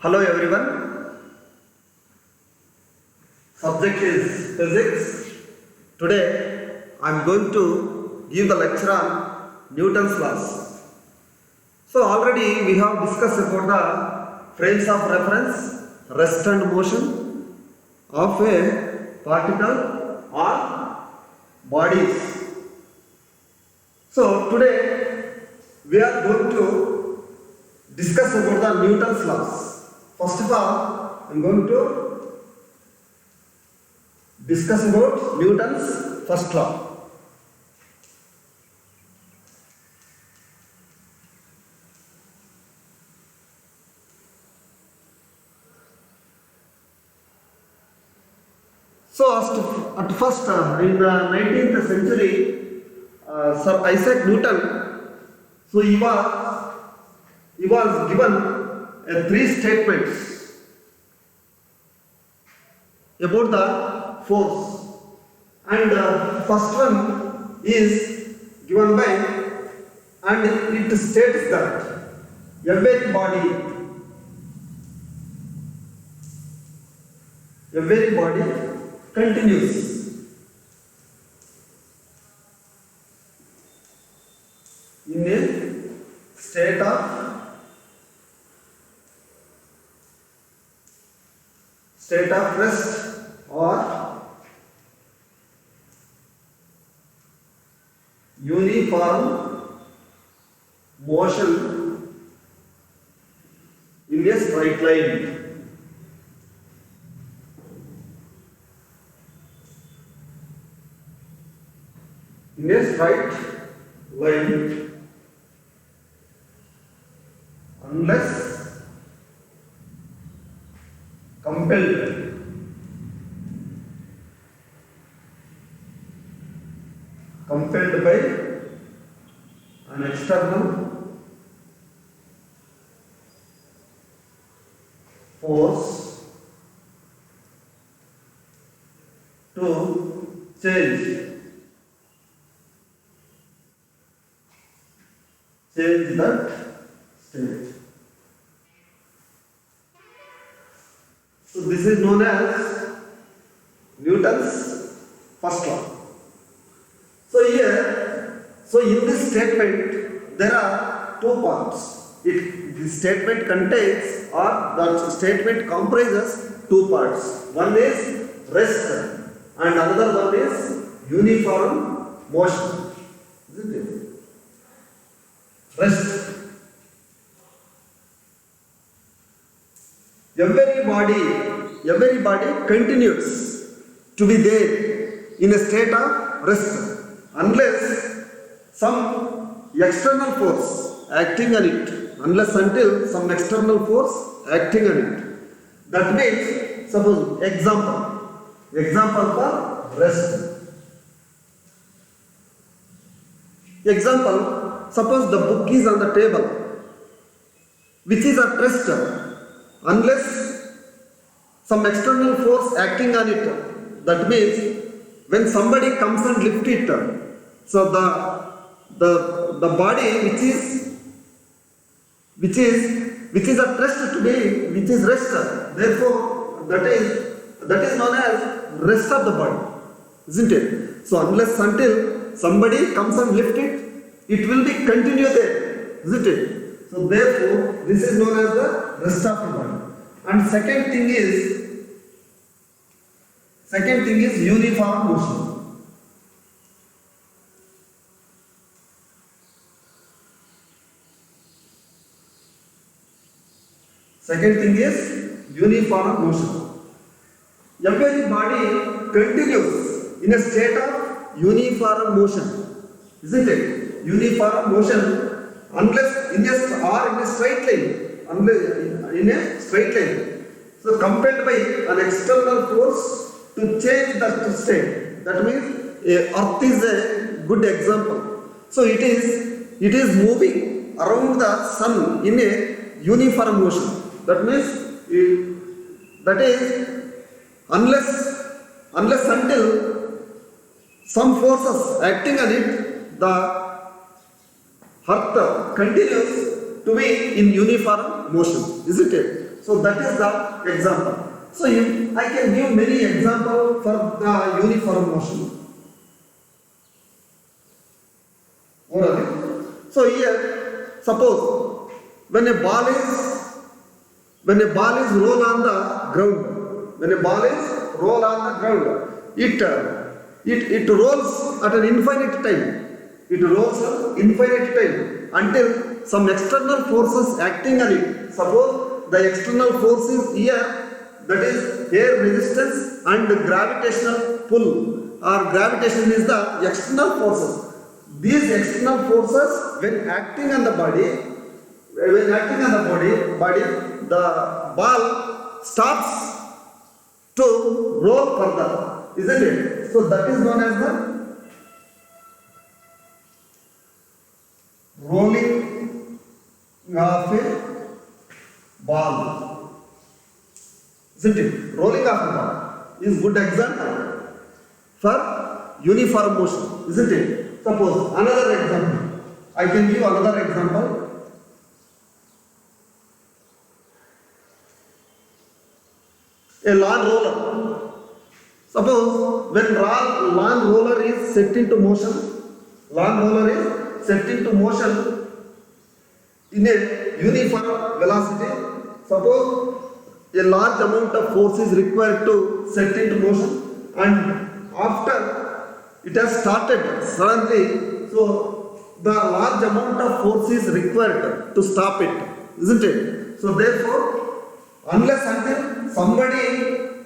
Hello everyone. Subject is physics. Today I am going to give the lecture on Newton's laws. So already we have discussed about the frames of reference, rest and motion of a particle or bodies. So today we are going to discuss about the Newton's laws. First of all, I am going to discuss about Newton's first law. So at first in the 19th century, Sir Isaac Newton, so he was given three statements about the force, and first one is given by, and it states that every body continues in a state of rest or uniform motion in a straight line. In a straight line, unless compelled by an external force to change that state. So this is known as Newton's first law. So in this statement there are two parts. This statement contains, or that statement comprises two parts. One is rest and another one is uniform motion. Isn't it? Rest. Every body continues to be there in a state of rest unless some external force acting on it, unless until some external force acting on it. That means, suppose example for rest. Example, suppose the book is on the table, which is at rest unless some external force acting on it. That means when somebody comes and lifts it, so the body which is at rest today, which is rest, therefore that is known as rest of the body, isn't it? So unless until somebody comes and lifts it, it will be continue there, isn't it? So therefore this is known as the rest of the body. And second thing is uniform motion. Second thing is uniform motion. Every body continues in a state of uniform motion, isn't it? Uniform motion unless in a straight line, in a straight line. So compelled by an external force to change that state. That means Earth is a good example. So it is moving around the sun in a uniform motion. That means that is unless until some forces acting on it, the Earth continues to be in uniform motion, isn't it? So that is the example. So I can give many examples for the uniform motion. Alright. So here, suppose when a ball is rolled on the ground, when a ball is rolled on the ground, it rolls at an infinite time. It rolls at infinite time until some external forces acting on it. Suppose the external force is here, that is air resistance and gravitational pull, or gravitation is the external forces. These external forces, when acting on the body, the ball stops to roll further, isn't it? So that is known as the rolling of a ball, isn't it? Rolling of a ball is good example for uniform motion, isn't it? Suppose another example, I can give another example. A lawn roller. Suppose when lawn roller is set into motion in a uniform velocity. Suppose a large amount of force is required to set into motion, and after it has started suddenly, so the large amount of force is required to stop it, isn't it? So therefore, unless until somebody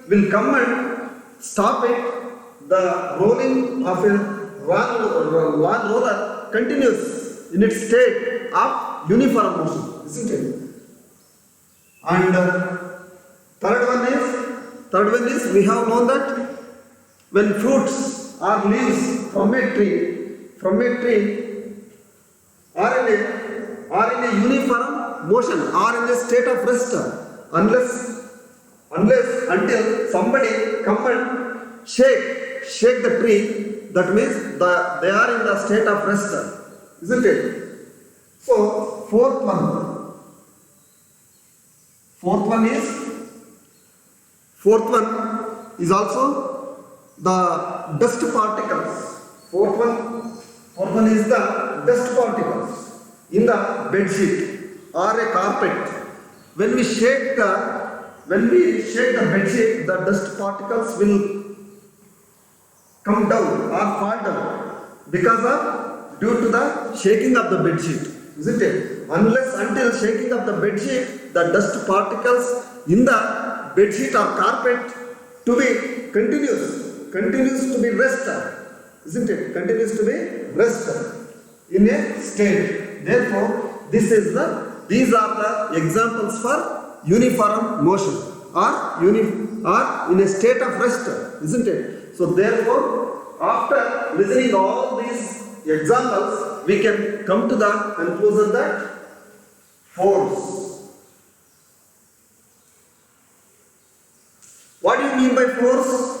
will come and stop it, the rolling of a lawn roller continues in its state of uniform motion, isn't it? And third one is we have known that when fruits or leaves from a tree are in a uniform motion or in a state of rest, unless until somebody come and shake the tree, that means they are in the state of rest, isn't it? So fourth one is also the dust particles. Fourth one is the dust particles in the bed sheet or a carpet. When we shake the bed sheet, the dust particles will come down or fall down due to the shaking of the bed sheet, isn't it? Unless until shaking of the bed sheet, the dust particles in the bed sheet or carpet to be continues to be rest, isn't it? Continues to be rest in a state. Therefore, these are the examples for uniform motion or in a state of rest, isn't it? So therefore, after listening all these examples, we can come to the conclusion that force. What do you mean by force?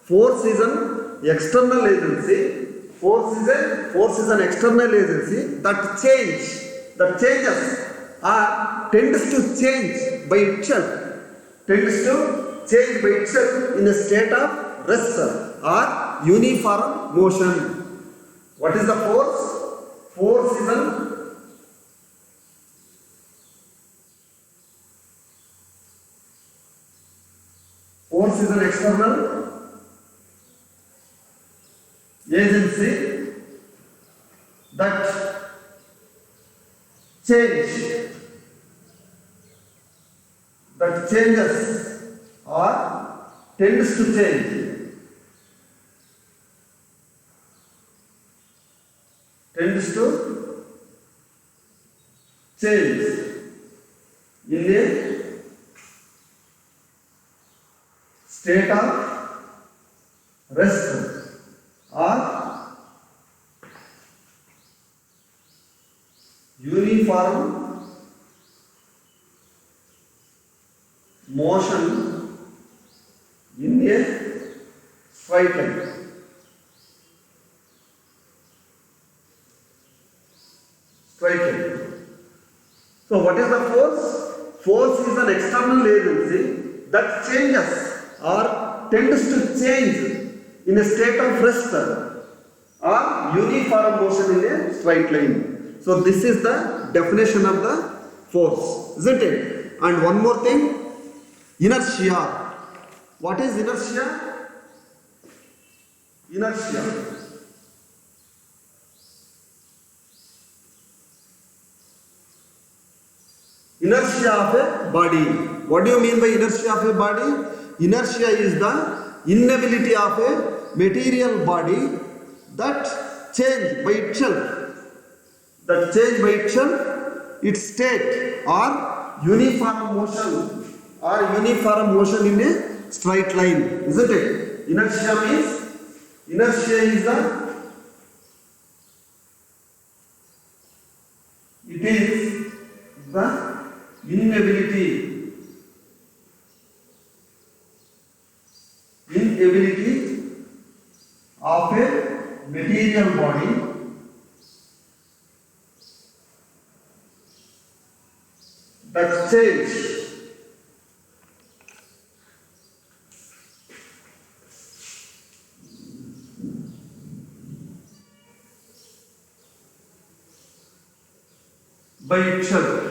Force is an external agency. Force is an external agency that changes or tends to change by itself in a state of rest or uniform motion. What is the force? Force is an external agency that changes or tends to change in a state of rest or uniform motion in a straight line. So what is the force? Force is an external agency that changes or tends to change in a state of rest or uniform motion in a straight line. So this is the definition of the force, isn't it? And one more thing, inertia. What is inertia? Inertia. Inertia of a body. What do you mean by inertia of a body? Inertia is the inability of a material body that change by itself, its state or uniform motion in a straight line, isn't it? Inertia is the inability of a material body that change by itself.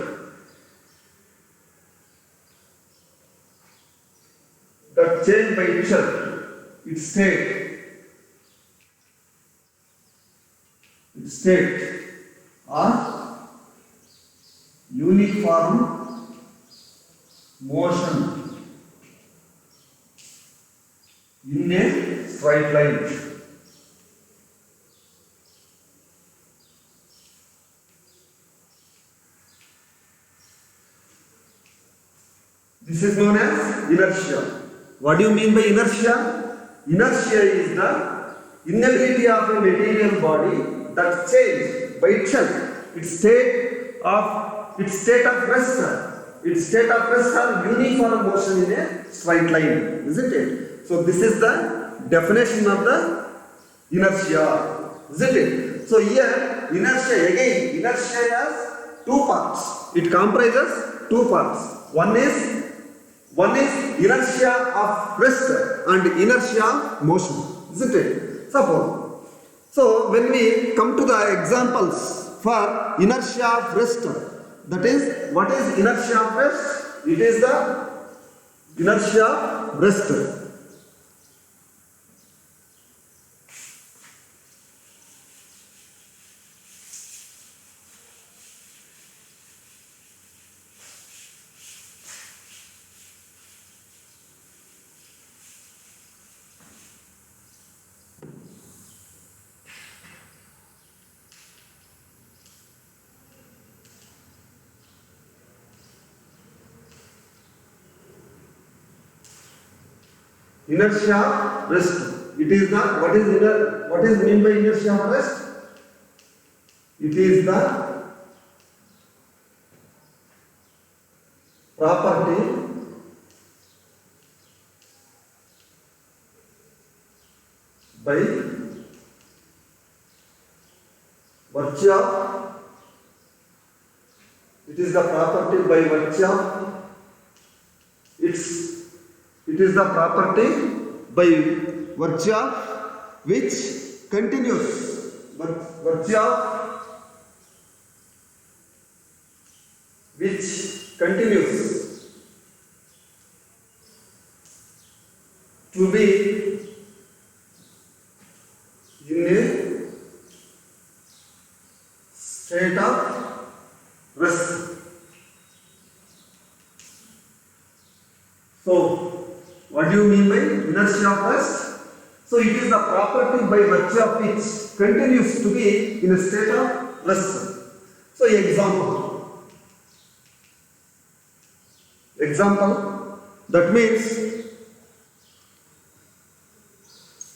That change by itself, its state or uniform motion in a straight line. This is known as inertia. What do you mean by inertia? Inertia is the inability of a material body that changes by itself, its state of rest or uniform motion in a straight line, isn't it? So this is the definition of the inertia, isn't it? So here inertia has two parts. It comprises two parts. One is inertia of rest and inertia of motion, isn't it? So when we come to the examples for inertia of rest, that is, what is inertia of rest? It is the inertia of rest. Inertia of rest. It is not what is meant by inertia of rest? It is the property by virtue of it is the property by virtue of it is the property by virtue of which continues virtue of which continues to be in a state of rest. So, what do you mean by inertia of rest? So, it is the property by virtue of which continues to be in a state of rest. So, example, that means,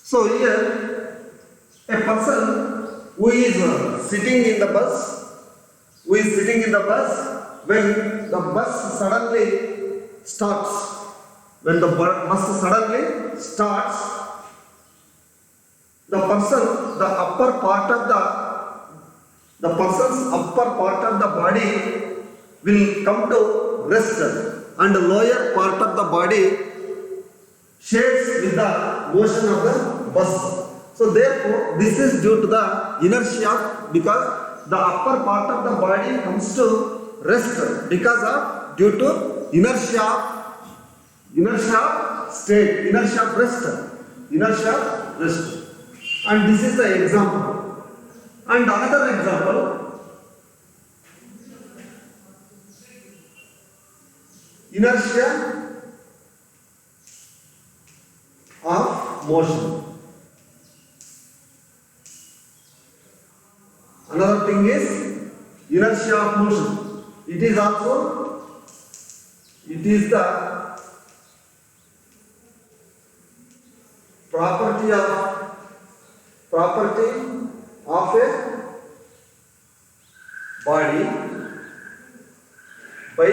so here, a person who is sitting in the bus, when the bus suddenly starts, the person's upper part of the body will come to rest and the lower part of the body shades with the motion of the bus. So therefore this is due to the inertia, because the upper part of the body comes to rest because of due to inertia state, inertia rest. And this is the example. And another example, inertia of motion. Another thing is inertia of motion. It is the property of a body by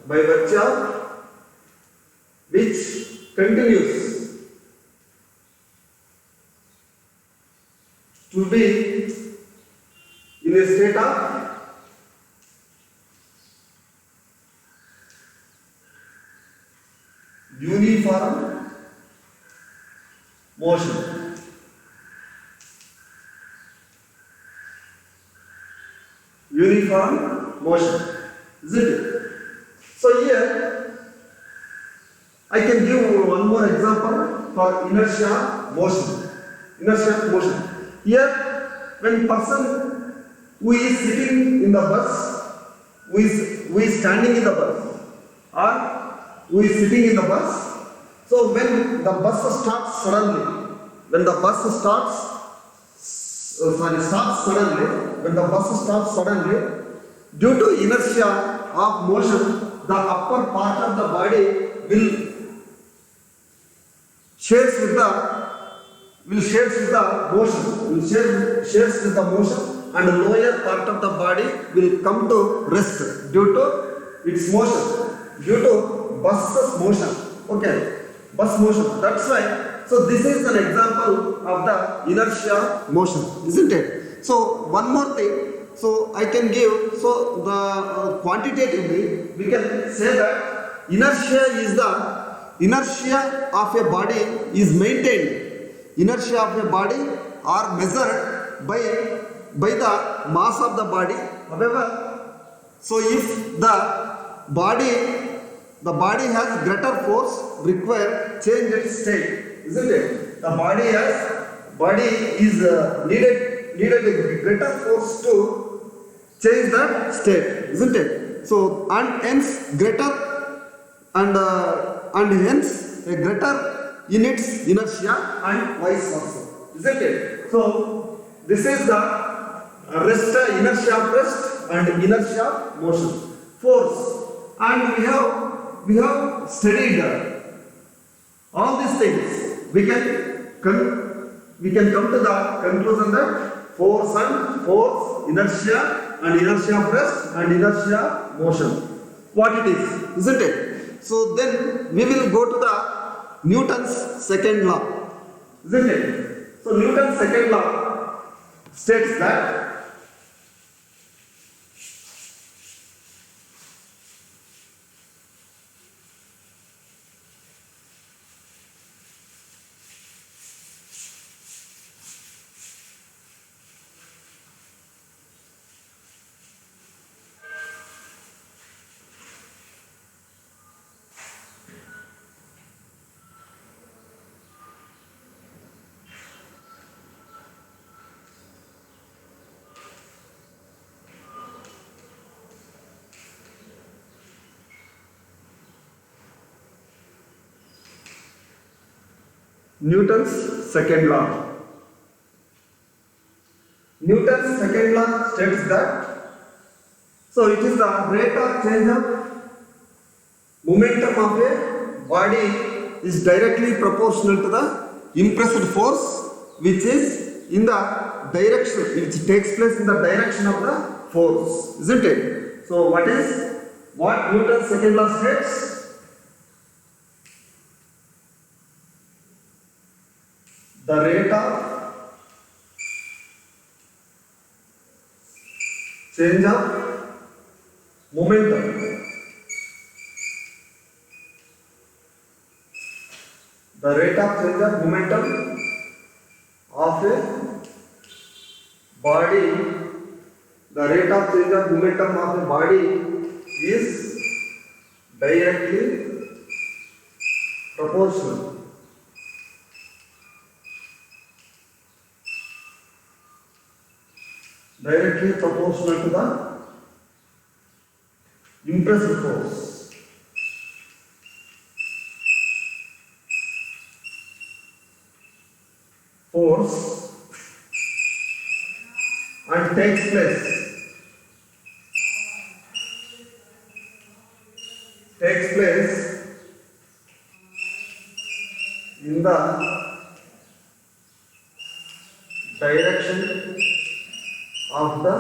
virtue of its which continues to be in a state of uniform motion. Uniform motion, isn't it? So here I can give one more example for inertia motion. Here, when person who is sitting in the bus, who is standing in the bus, or who is sitting in the bus, so when the bus starts suddenly, when the bus stops suddenly, due to inertia of motion, the upper part of the body will shades with the motion, and the lower part of the body will come to rest due to its motion, due to bus's motion. Okay, bus motion. That's why. So this is an example of the inertia motion, isn't it? So one more thing. So I can give. So the quantitatively we can say that inertia of a body is maintained. Inertia of a body are measured by the mass of the body. However, so if the body has greater force required change its state, isn't it? The body is needed a greater force to change the state, isn't it? So and hence a greater in its inertia and vice versa, isn't it? So this is the inertia of rest and inertia of motion, force, and we have studied all these things. We can come to the conclusion that force, inertia of rest and inertia of motion, what it is, isn't it? So then we will go to the Newton's second law, isn't it? So Newton's second law states that Newton's second law. Newton's second law states that, so it is the rate of change of momentum of a body is directly proportional to the impressed force which is in the direction, it takes place in the direction of the force, isn't it? So what Newton's second law states? The rate of change of momentum. The rate of change of momentum of a body, the rate of change of momentum of a body is directly proportional. Directly proportional to the impressive force. And takes place in the direction of the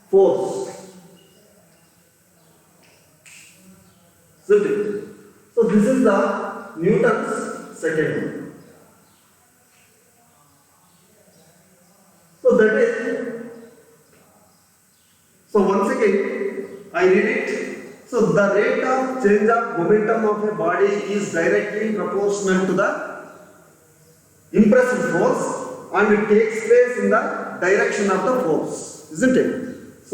force. Isn't it? So this is the Newton's second law. So that is, so once again I read it. So the rate of change of momentum of a body is directly proportional to the impressive force, and it takes place in the direction of the force, isn't it? So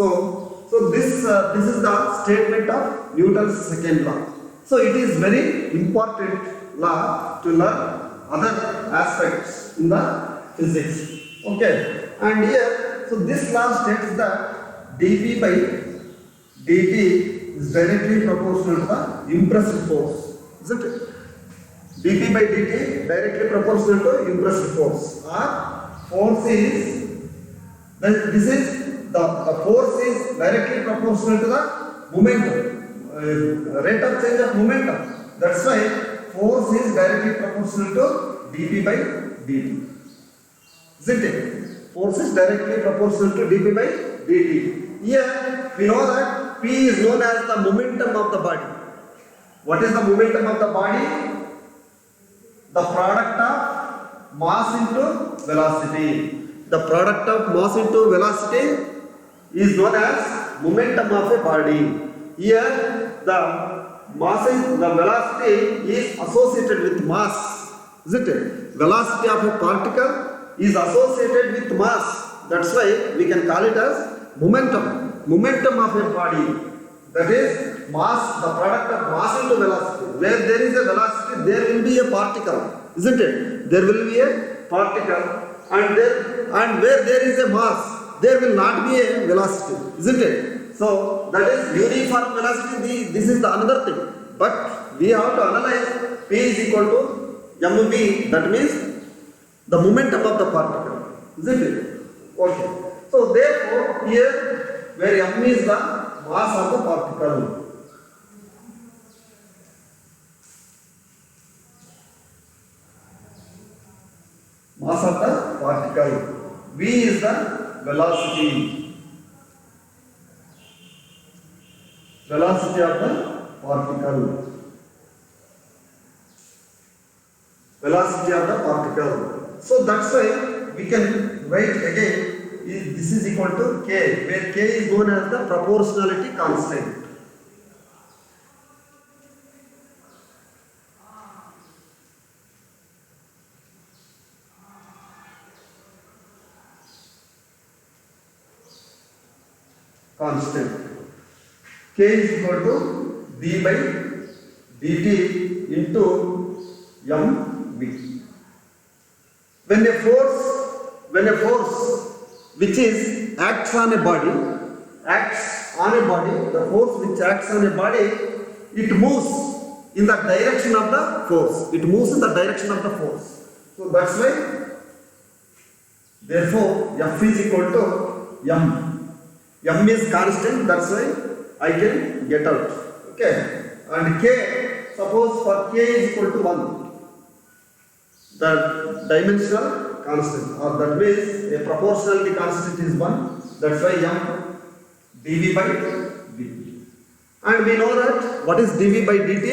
this is the statement of Newton's second law. So it is very important law to learn other aspects in the physics. Okay. And here, so this law states that dP by dt is directly proportional to the impressive force, isn't it? dP by dt directly proportional to impressive force. Force is, this is the force is directly proportional to the momentum, rate of change of momentum. That's why force is directly proportional to dP by dt, isn't it? Force is directly proportional to dP by dt. Here we know that P is known as the momentum of the body. What is the momentum of the body? The product of mass into velocity. The product of mass into velocity is known as momentum of a body. Here the velocity is associated with mass, isn't it? Velocity of a particle is associated with mass. That's why we can call it as momentum. Momentum of a body. That is mass, the product of mass into velocity. Where there is a velocity, there will be a particle, isn't it? There will be a particle, and where there is a mass, there will not be a velocity, isn't it? So that is uniform velocity. This is the another thing. But we have to analyze P is equal to mv. That means the momentum of the particle, isn't it? Okay. So therefore, here where m is the mass of the particle. Mass of the particle. V is the velocity. Velocity of the particle. Velocity of the particle. So that's why we can write again, this is equal to K, where K is known as the proportionality constant. K is equal to d by dt into mv. When a force which acts on a body, the force which acts on a body, it moves in the direction of the force. It moves in the direction of the force. So that's why, therefore, F is equal to m. M is constant, that's why I can get out. Okay. And K, suppose for K is equal to 1. The dimensional constant, or that means a proportionality constant is 1. That's why m dv by dt. And we know that what is dv by dt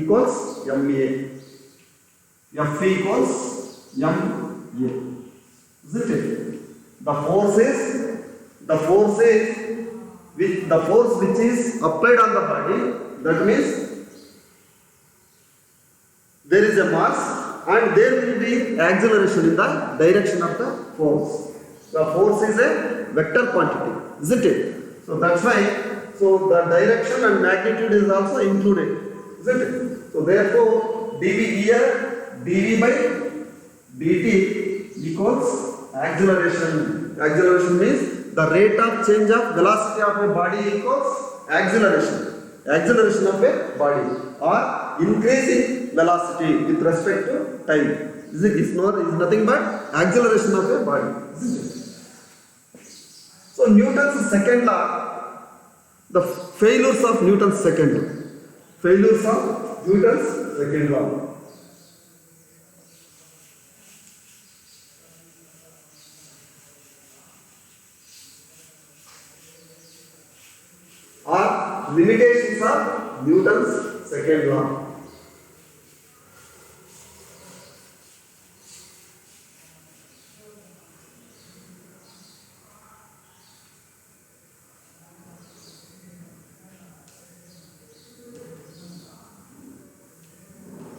equals ma. F equals ma. Isn't it? The force is with the force which is applied on the body, that means there is a mass and there will be acceleration in the direction of the force. The force is a vector quantity, isn't it? So that's why, so the direction and magnitude is also included, isn't it? So therefore, dv here, dv by dt equals acceleration. Acceleration means the rate of change of velocity of a body equals acceleration. Acceleration of a body or increasing velocity with respect to time. Is nothing but acceleration of a body, isn't it? So Newton's second law, the failures of Newton's second law. Failures of Newton's second law. Or limitations of Newton's second law.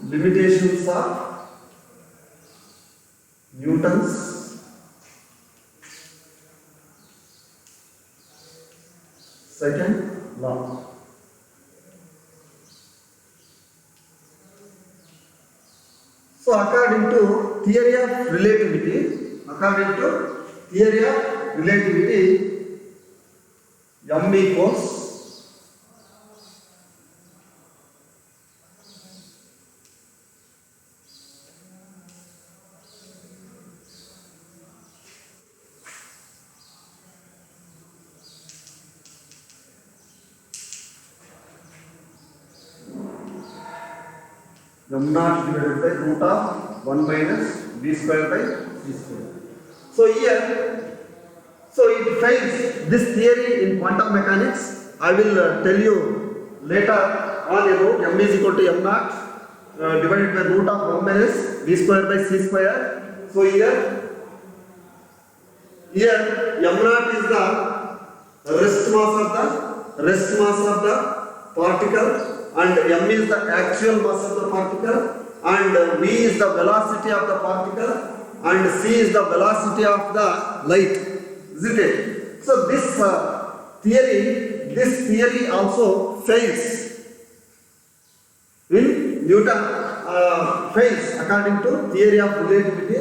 Limitations of Newton's second law. So according to theory of relativity, m equals m naught divided by root of 1 minus b square by c square. So here, so it fails this theory in quantum mechanics. I will tell you later on about m is equal to m naught divided by root of 1 minus b square by c square. So here m naught is the rest mass of the particle, and m is the actual mass of the particle, and v is the velocity of the particle, and c is the velocity of the light, isn't it? So this theory also fails in Newton, fails according to theory of relativity.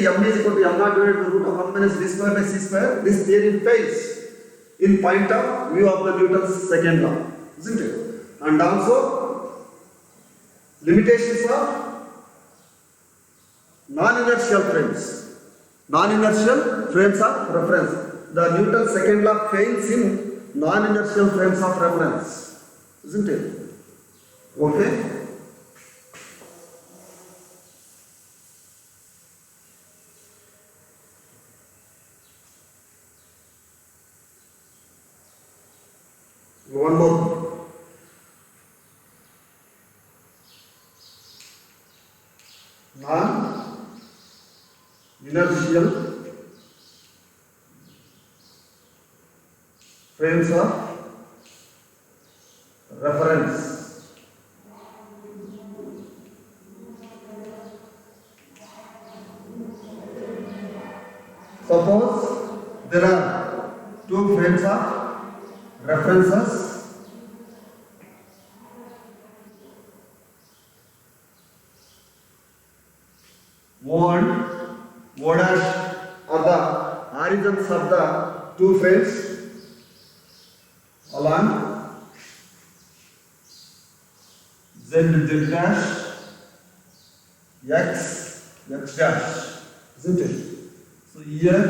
M is equal to m naught divided by root of 1 minus v square by c square. This theory fails in point of view of the Newton's second law, isn't it? And also limitations of non-inertial frames of reference. The Newton's second law fails in non-inertial frames of reference, isn't it? Okay. One more. Non-inertial frames of reference. Suppose there are two frames of references. O and O dash are the origins of the two frames along Z dash, X dash, isn't it? So here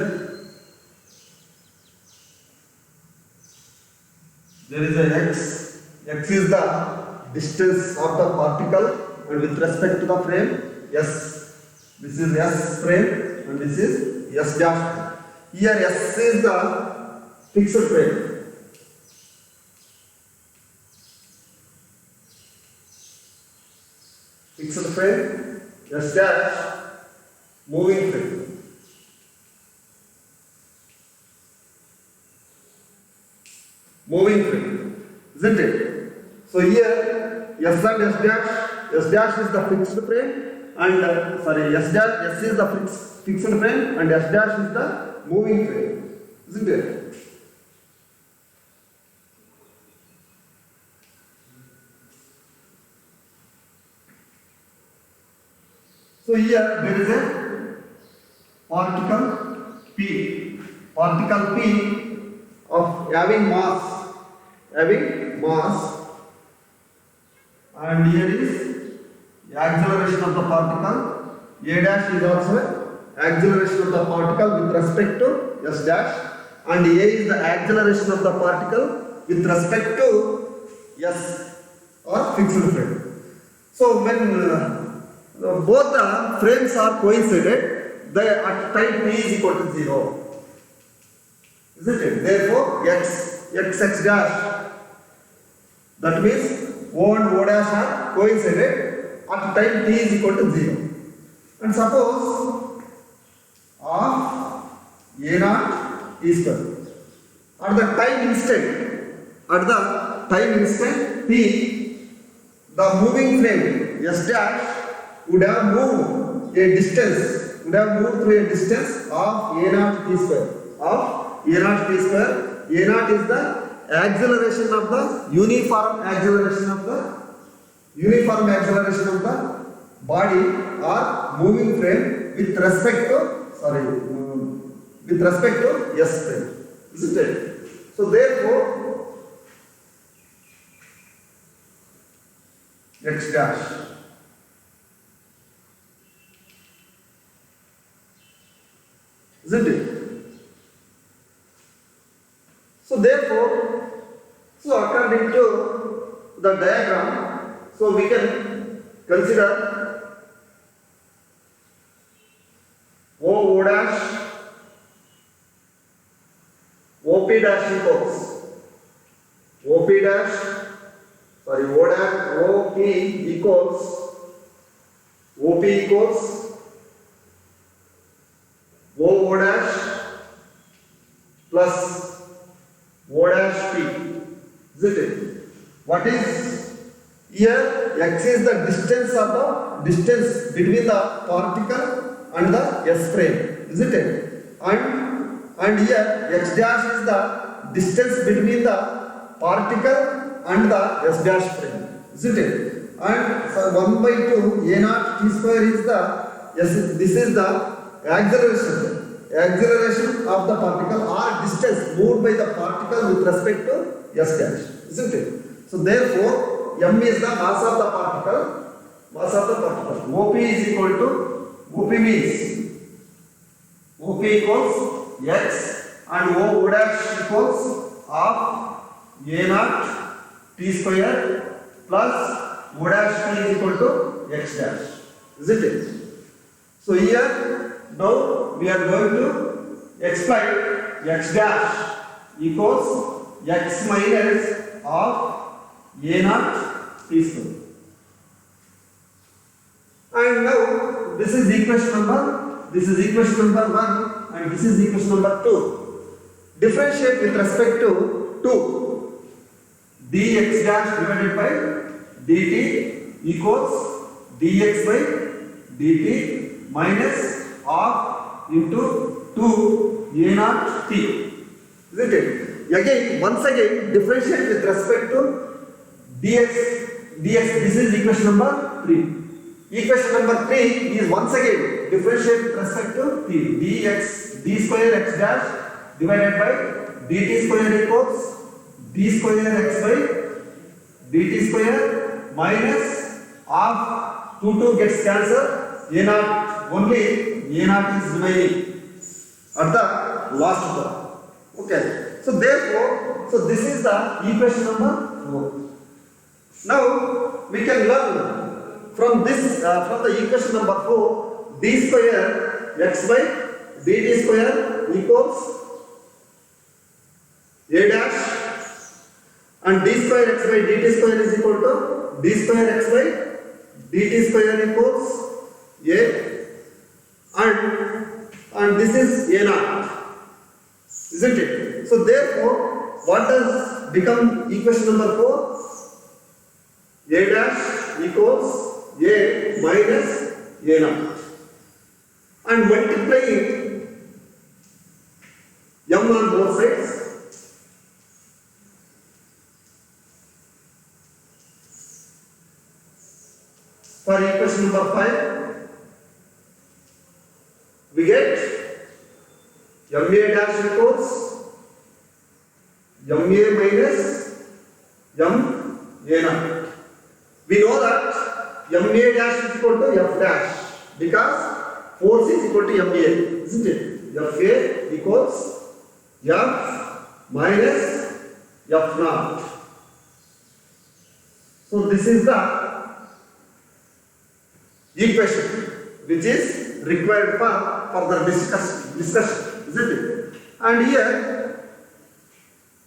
there is a X is the distance of the particle and with respect to the frame, S. This is S frame and this is S dash. Here S is the fixed frame. Fixed frame, S dash, moving frame. Moving frame, isn't it? So here S and S dash is the fixed frame and S is the fixed frame and S dash is the moving frame, isn't it? So here there is a particle P of having mass, and here is the acceleration of the particle. A dash is also acceleration of the particle with respect to S dash, and A is the acceleration of the particle with respect to S or fixed frame. So when both the frames are coincided, the at time t is equal to 0. Isn't it? Therefore, x dash, that means O and O dash are coincided at time t is equal to 0. And suppose of A naught is square. At the time instant t, the moving frame S dash would have moved through a distance of A naught t square. A naught is the acceleration of the uniform acceleration of the body or moving frame with respect to S frame, isn't it? So therefore x dash isn't it? So therefore, according to the diagram, so we can consider O dash, OP dash equals OP equals O dash plus O dash P, isn't it? What is here? X is the distance between the particle and the S frame, isn't it? And here x dash is the distance between the particle and the S dash frame, isn't it? And so 1 by 2 A naught t square is this is the acceleration of the particle or distance moved by the particle with respect to S dash, isn't it? So therefore, m is the mass of the particle. OP is equal to, OP means OP equals x and O dash equals half A naught t square plus O dash t is equal to x dash, isn't it? So here now we are going to explain x dash equals x minus half A naught t square. And now this is equation number 1 and this is equation number 2. Differentiate with respect to 2. dx dash divided by dt equals dx by dt minus half into 2 A naught t, isn't it? Once again differentiate with respect to dx. This is equation number 3. Equation number 3 is once again differentiate with respect to t. D square x dash divided by dt square equals d square x by dt square minus half 2 gets cancelled. A naught only A naught is remaining at the last term. Okay. So therefore, this is the equation number 4. Now we can learn from this, from the equation number 4, d square x by dt square equals a dash, and d square x by dt square is equal to d square x by dt square equals a, and this is a naught, isn't it? So therefore, what does become equation number 4? A dash equals a minus a naught, and multiplying m on both sides. For equation number 5, we get ma dash equals ma minus ma naught. We know that ma dash is equal to f dash because force is equal to ma, isn't it? Fa equals f minus f naught. So this is the equation which is required for further discussion, isn't it? And here,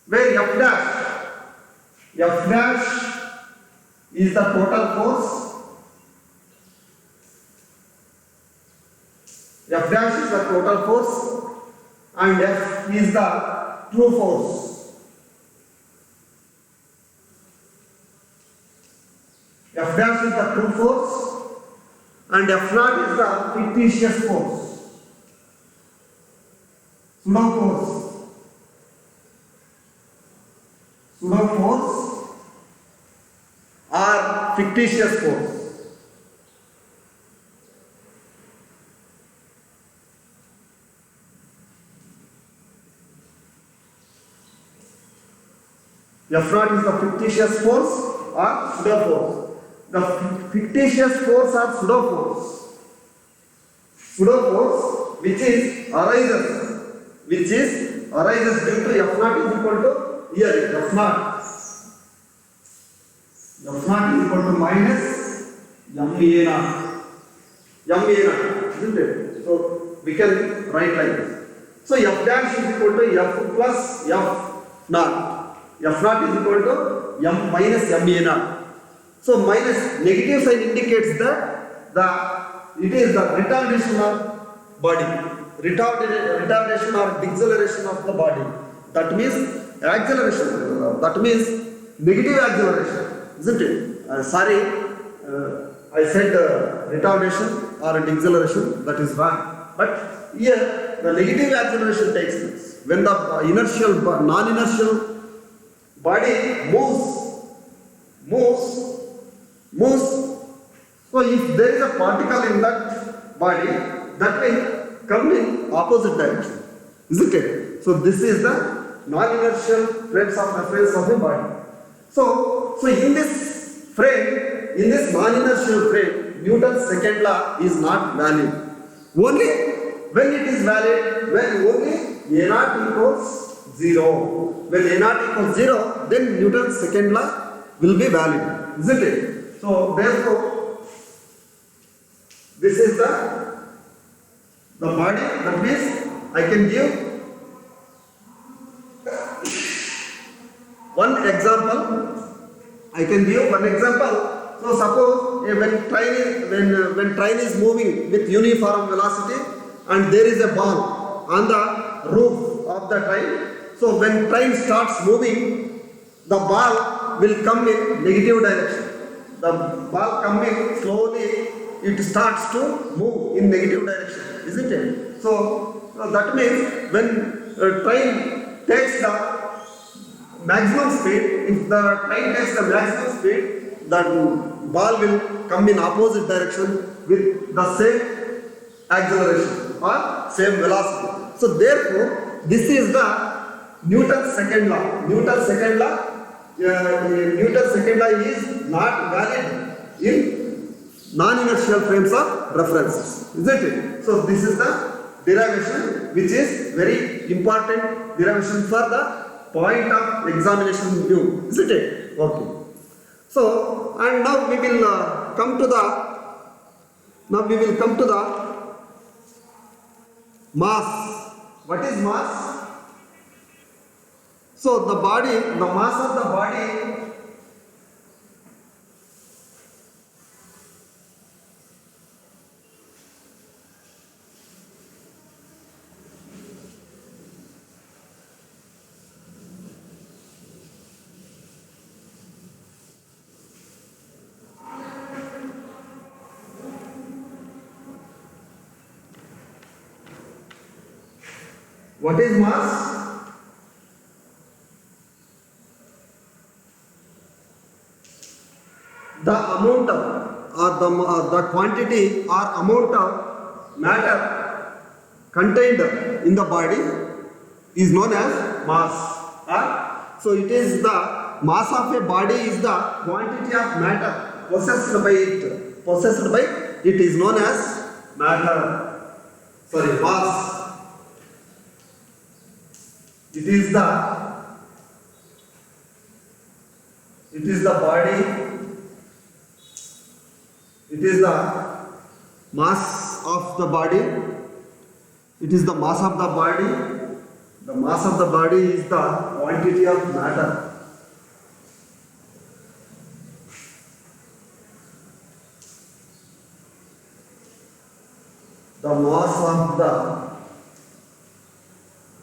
where f dash is the total force, f dash is the total force, and f is the true force. F dash is the true force, and f naught is the fictitious force, pseudo force or fictitious force. F naught is the fictitious force or pseudo force. The fictitious force or pseudo force which arises due to f naught is equal to, here f naught is equal to minus ma naught, isn't it? So we can write like this. So f dash is equal to f plus f naught. F naught is equal to m minus ma naught. So minus negative sign indicates that it is the retardation of body, retardation or deceleration of the body. That means acceleration. That means negative acceleration, isn't it? I said retardation or deceleration. That is wrong. But here the negative acceleration takes place when the non-inertial body moves. So if there is a particle in that body, that will come in opposite direction, isn't it? So this is the non-inertial frames of reference of a body. So in this non-inertial frame, Newton's second law is not valid. Only when it is valid, when only a naught equals 0. When a naught equals 0, then Newton's second law will be valid, isn't it? So therefore, this is the body. That means I can give one example. So suppose when train is moving with uniform velocity and there is a ball on the roof of the train. So when train starts moving, the ball will come in negative direction. The ball coming slowly, it starts to move in negative direction, isn't it? So that means when train takes the maximum speed, if the train takes the maximum speed, the ball will come in opposite direction with the same acceleration or same velocity. So therefore, this is the Newton's second law. Newton's second law is not valid in non-inertial frames of reference, isn't it? So this is the derivation which is very important derivation for the point of examination view, isn't it? Okay. So and now we will come to the, now we will come to the mass. What is mass? So the body, the mass of the body what is mass? The amount of the quantity or amount of matter contained in the body is known as mass. So it is the mass of a body is the quantity of matter possessed by it. Possessed by it is known as matter. Sorry, mass. It is the body. It is the mass of the body. It is the mass of the body. The mass of the body is the quantity of matter. The mass of the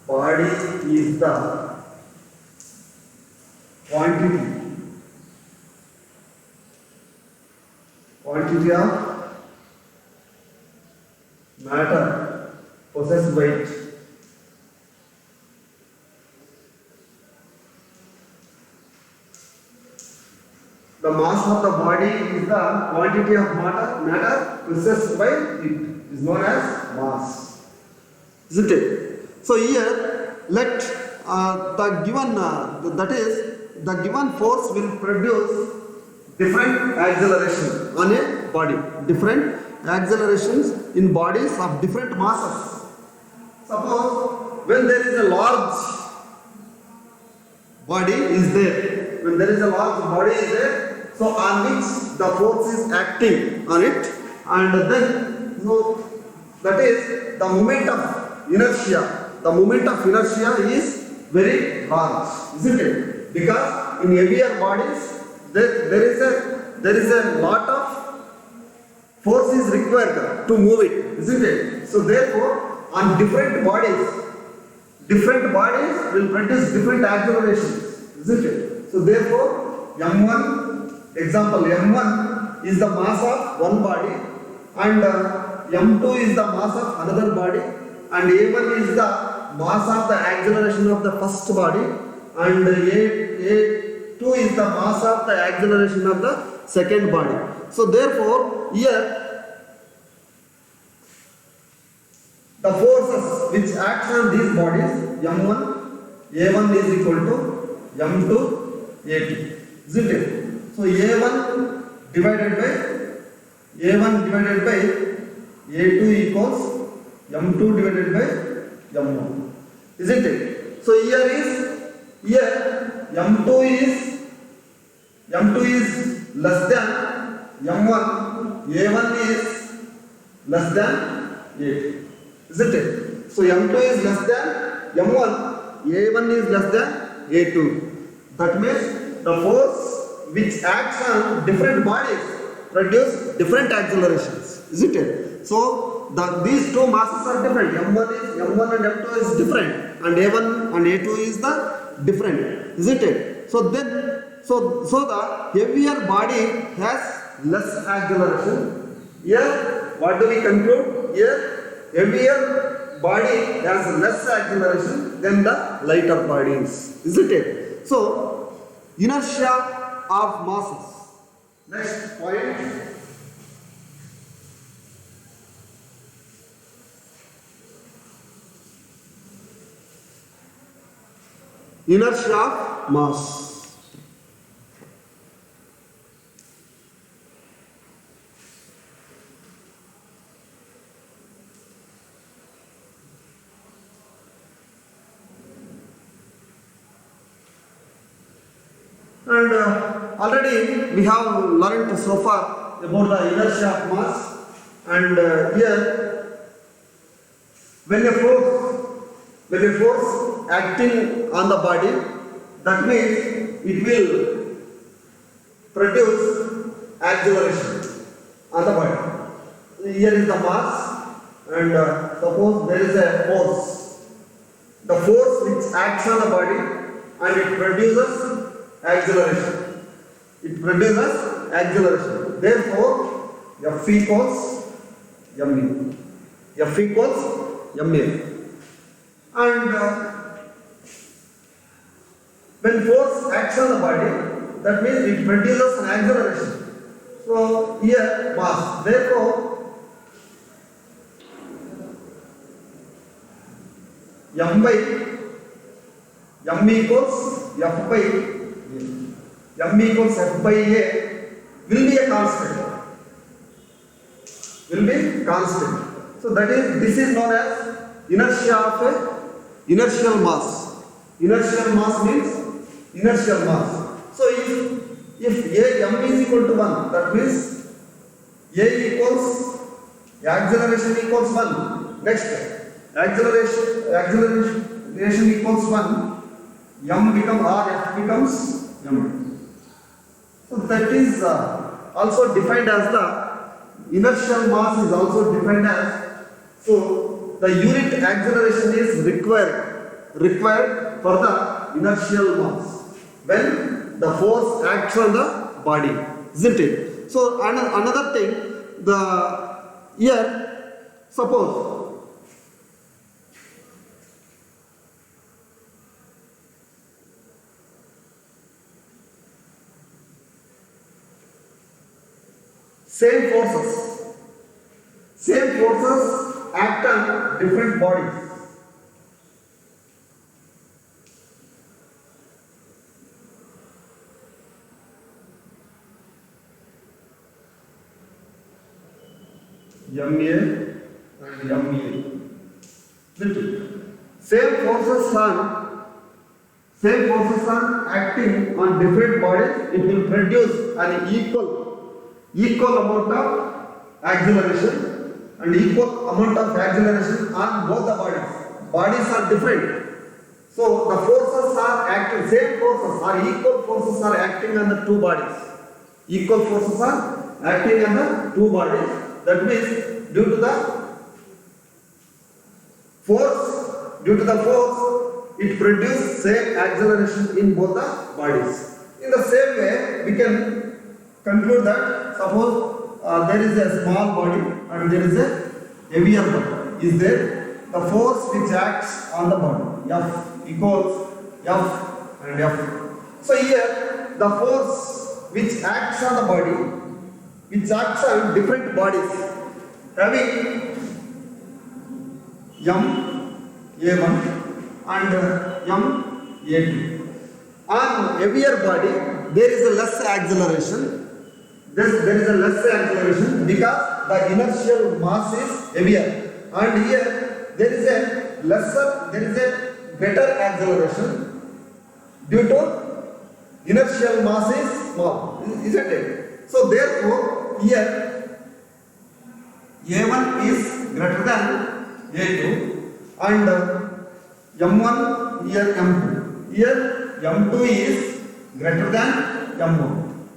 body is the quantity of matter possessed by it. The mass of the body is the quantity of matter possessed by it. Is known as mass. Isn't it? So here, let the given that is the given force will produce different acceleration on a body. Different accelerations in bodies of different masses. Suppose when there is a large body is there, when there is a large body is there, so on which the force is acting on it, and then that is the moment of inertia. The moment of inertia is very large, isn't it? Because in heavier bodies there is a lot of force is required to move it, isn't it? So therefore, on different bodies will produce different accelerations, isn't it? So therefore, M1, example M1 is the mass of one body, and M2 is the mass of another body, and A1 is the mass of the acceleration of the first body, and A2 is the mass of the acceleration of the second body. So therefore, here the forces which act on these bodies, A1 is equal to M2, A2, isn't it? So A1 divided by A2 equals M2 divided by M1, isn't it? So here M2 is less than M1, A1 is less than A2, isn't it? So M2 is less than M1, A1 is less than A2. That means the force which acts on different bodies produce different accelerations, isn't it? So these two masses are different. M1 and M2 is different, and A1 and A2 is the different, isn't it? So the heavier body has less acceleration. Here, what do we conclude? Here, heavier body has less acceleration than the lighter bodies, isn't it? So, inertia of masses. Next point. Inertia of mass. And already we have learned so far about the inertia of mass, and here when a force acting on the body, that means it will produce acceleration on the body. Here is the mass, and suppose there is a force. The force which acts on the body and it produces acceleration. It produces acceleration. Therefore, F equals ma. F equals ma. And when force acts on the body, that means it produces an acceleration. So here mass. Therefore, m equals f by a will be a constant. Will be constant. So that is, this is known as inertia of a inertial mass. Inertial mass means inertial mass. So if m is equal to 1, that means a equals acceleration equals 1. Next, acceleration equals 1, m becomes r, f becomes m. So that is also defined as the inertial mass is also defined as, so the unit acceleration is required for the inertial mass when the force acts on the body, isn't it? So another thing, here suppose same forces act on different bodies. MA and MA. Same forces are acting on different bodies. It will produce an equal amount of acceleration and equal amount of acceleration on both the bodies. Bodies are different. So the forces are acting, same forces or equal forces are acting on the two bodies. Equal forces are acting on the two bodies. That means due to the force, it produces same acceleration in both the bodies. In the same way, we can conclude that suppose there is a small body and there is a heavier body. Is there? The force which acts on the body, F equals F and F. So here the force which acts on the body, which acts on different bodies, having A1 and A2. On heavier body, there is a less acceleration. There is a less acceleration because the inertial mass is heavier, and here there is a better acceleration due to inertial mass is small, isn't it? So therefore here A1 is greater than A2 and M1 here M2. Here M2 is greater than M1,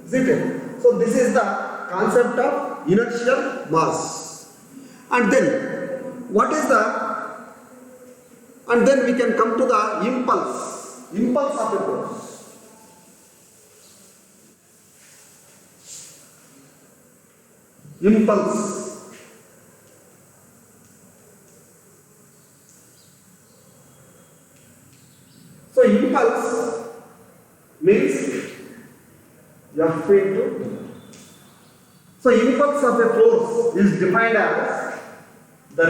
isn't it? So this is the concept of inertial mass. And then what is and then we can come to the impulse of a force. Impulse. So impulse means F into. So impulse of a force is defined as the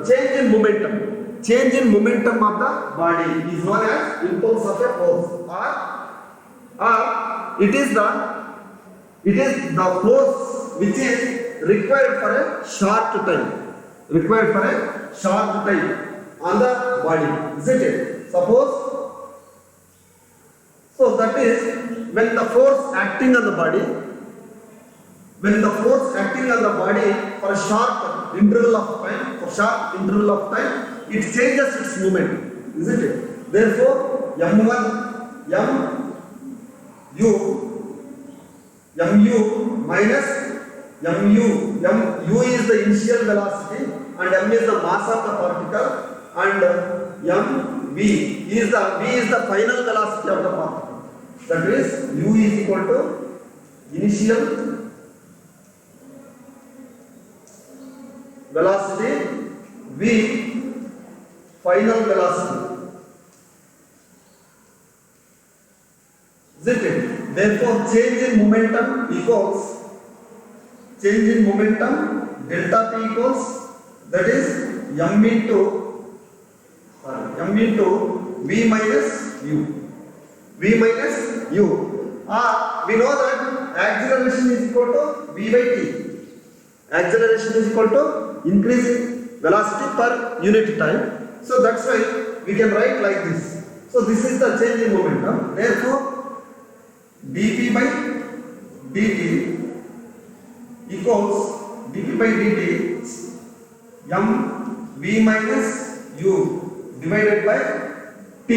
change in momentum. Change in momentum of the body is known as impulse of a force, or it is the force which is required for a short time. On the body, isn't it? Suppose, so that is when the force acting on the body, when the force acting on the body for a short interval of time, it changes its movement, isn't it? Therefore, m1, mu minus mu is the initial velocity and m is the mass of the particle, and v is the final velocity of the particle. That is, u is equal to initial velocity, v final velocity, isn't it? Therefore, change in momentum delta p equals, that is m into v minus u. We know that acceleration is equal to v by t. Acceleration is equal to increase in velocity per unit time. So that's why we can write like this. So this is the change in momentum. Therefore, dp by dt equals m v minus u divided by t,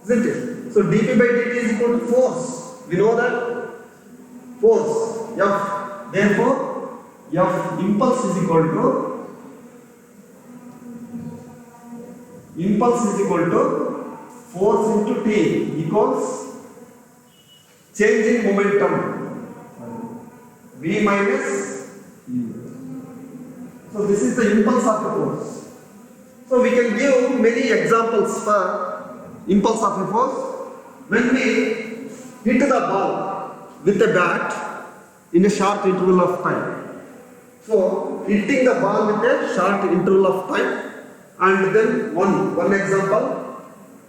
isn't it? So dp by dt is equal to force. We know that force F. Therefore, F impulse is equal to force into t equals change in momentum v minus u. So this is the impulse of a force. So we can give many examples for impulse of a force. When we hit the ball with a bat in a short interval of time. So hitting the ball with a short interval of time, and then one example,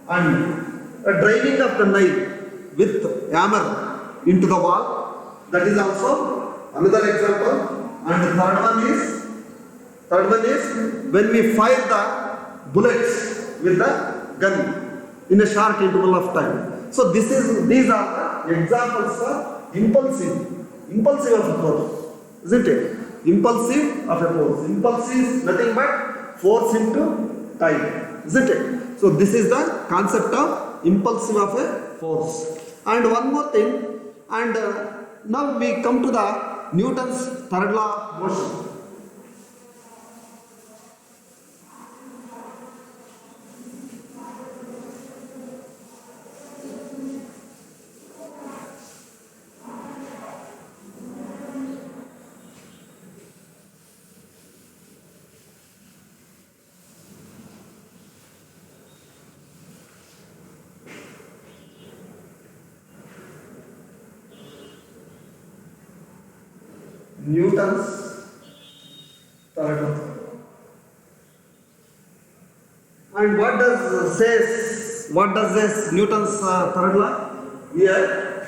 and a driving of the knife with hammer into the wall, that is also another example. And the third one is when we fire the bullets with the gun in a short interval of time. So these are the examples for impulsive of a force, isn't it? Impulsive of a force. Impulse is nothing but force into time, isn't it? So this is the concept of impulsive of a force. And one more thing, and now we come to the Newton's third law of motion. Newton's third law. And what does this Newton's third law? Here,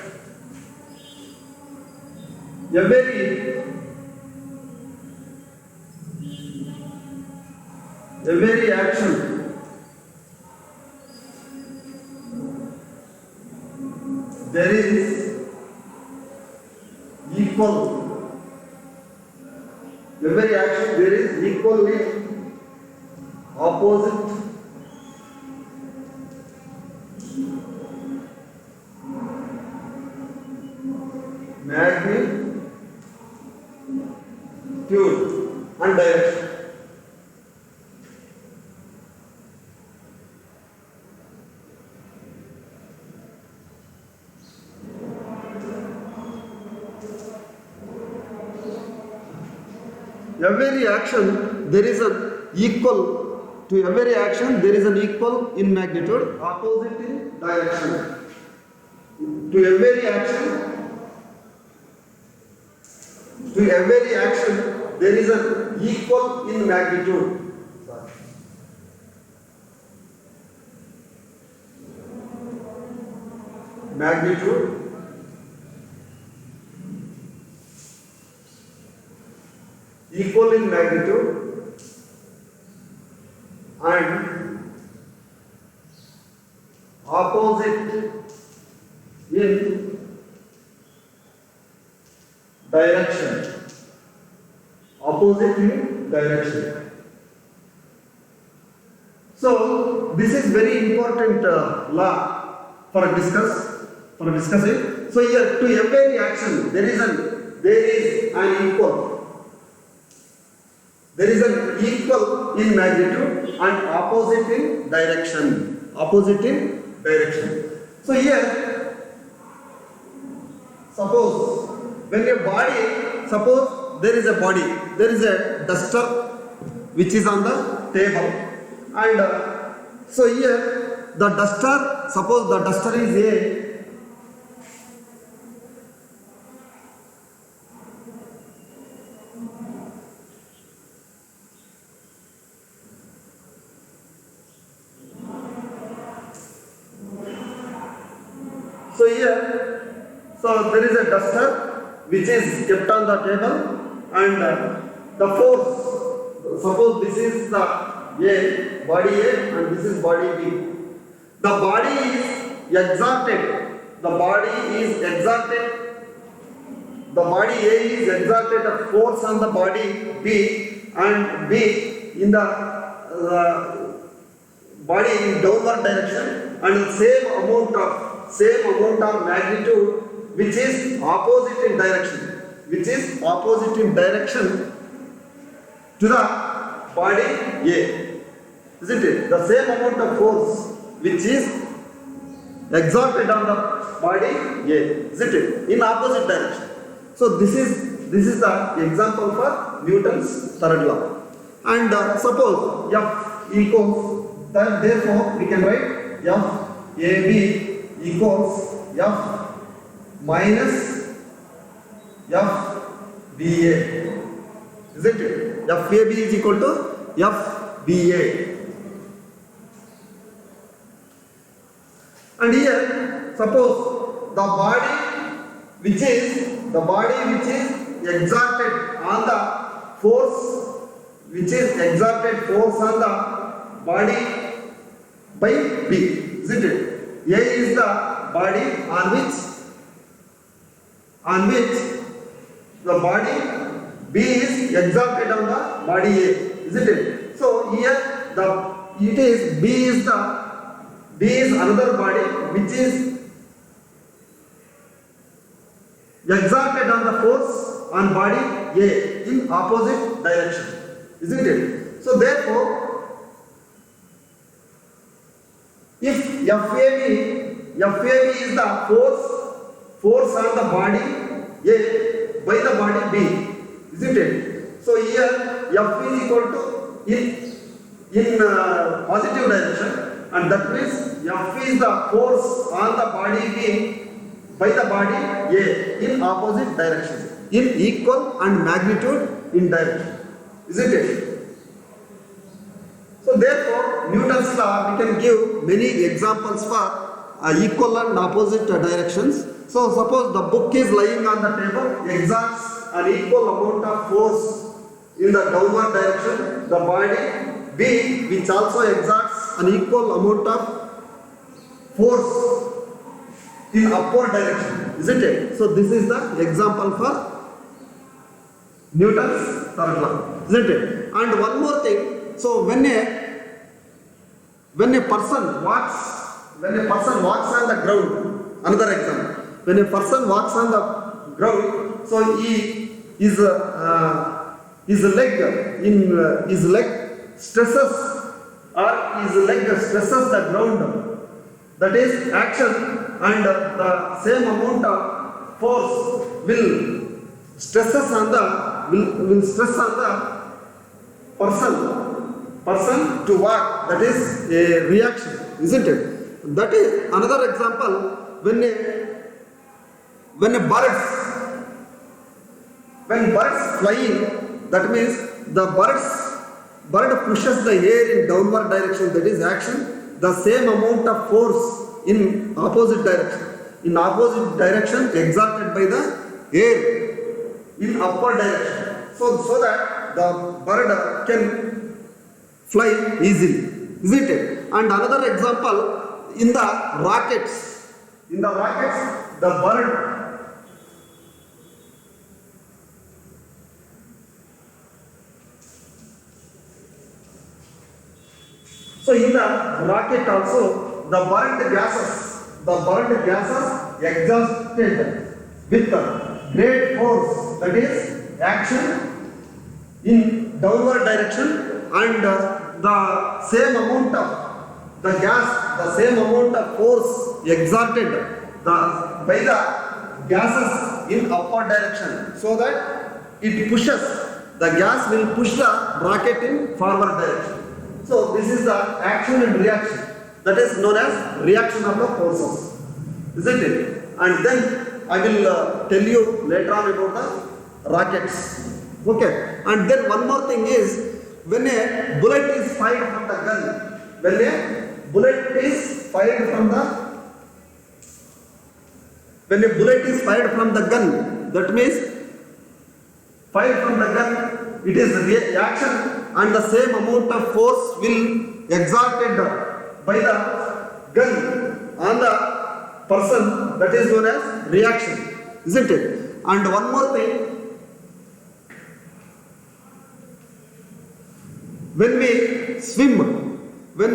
every action there is equal. Every action there is equally opposite magnitude and direction. Every action there is an equal to every action there is an equal in magnitude, opposite in direction. To every action there is an equal in magnitude. Equal in magnitude and opposite in direction. Opposite in direction. So this is very important law for discussing. So here to every action there is an equal. There is an equal in magnitude and opposite in direction. Opposite in direction. So here, suppose when a body, suppose there is a body, there is a duster which is on the table, and so here the duster, suppose the duster is A. So here, so there is a duster which is kept on the table, and the force, suppose this is the A, body A, and this is body B. The body is exerted, the body A is exerted a force on the body B, and B in the body in downward direction, and the same amount of magnitude which is opposite in direction, to the body A, isn't it? The same amount of force which is exerted on the body A, isn't it? In opposite direction. So this is the example for Newton's third law. And suppose F equals, then therefore we can write F AB equals F minus F BA, isn't it? FAB is equal to FBA. And here, suppose the body which is exerted on the force, on the body by B, isn't it? A is the body on which the body B is exerted on the body A, isn't it? So here B is another body which is exerted on the force on body A in opposite direction, isn't it? So therefore, if FAB is the force on the body A by the body B, isn't it? So here F is equal to in positive direction, and that means F is the force on the body B by the body A in opposite direction, in equal and magnitude in direction, isn't it? So therefore, Newton's law, we can give many examples for equal and opposite directions. So suppose the book is lying on the table, exerts an equal amount of force in the downward direction. The body B, which also exerts an equal amount of force in upward direction, isn't it? So this is the example for Newton's third law, isn't it? And one more thing. So when a person walks on the ground, another example. When a person walks on the ground, so his leg stresses the ground. That is action, and the same amount of force will stress on the person to walk. That is a reaction, isn't it? That is another example. When birds flying, that means the bird pushes the air in downward direction, that is action. The same amount of force in opposite direction exerted by the air in upward direction, so that the bird can fly easily, isn't it? And another example, in the rockets, the bird So in the rocket also, the burnt gases exhausted with great force, that is action in downward direction, and the same amount of the gas, the same amount of force exerted by the gases in upward direction, so that it pushes, the gas will push the rocket in forward direction. So this is the action and reaction, that is known as reaction of the forces, isn't it? And then I will tell you later on about the rockets. Okay. And then one more thing is, when a bullet is fired from the gun, when a bullet is fired from the gun, that means fired from the gun, it is reaction, and the same amount of force will exerted by the gun on the person, that is known as reaction, isn't it? And one more thing, when we swim, that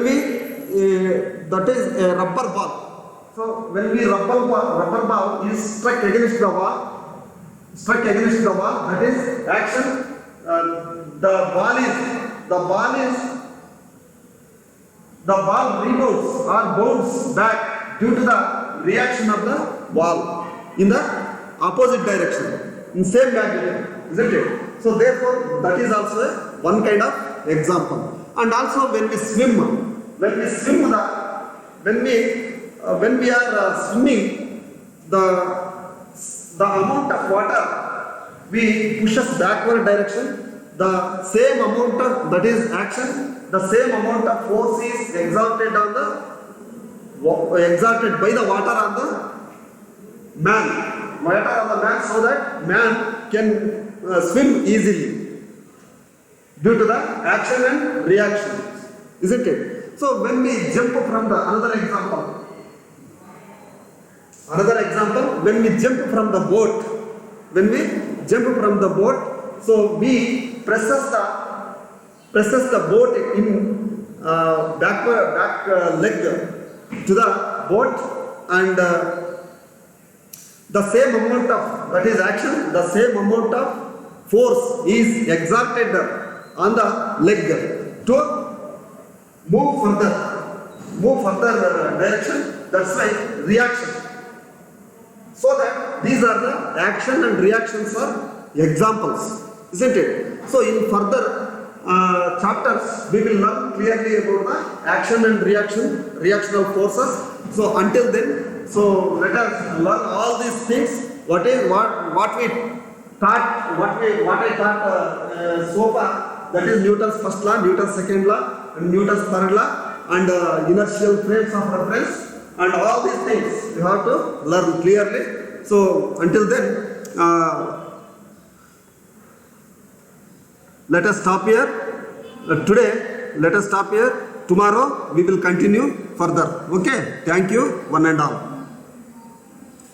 is a rubber ball. So when we rubber ball is struck against the wall, that is action. The ball rebounds or bounces back due to the reaction of the ball in the opposite direction, in same magnitude, isn't it? So therefore, that is also one kind of example. And also when we swim, when we are swimming, the amount of water we pushes backward direction, the same amount of, that is action, the same amount of force is exerted by the water on the man, so that man can swim easily due to the action and reaction, isn't it? So when we jump from the another example, when we jump from the boat, so we presses the boat in back leg to the boat, and the same amount of, that is action, the same amount of force is exerted on the leg to move further direction, that's why reaction. So that these are the action and reactions are examples, isn't it? So in further chapters, we will learn clearly about the action and reactional forces. So until then, so let us learn all these things. What I taught so far, that is Newton's first law, Newton's second law, and Newton's third law, and inertial frames of reference, and all these things you have to learn clearly. So until then, let us stop here. Today, let us stop here. Tomorrow, we will continue further. Okay? Thank you, one and all.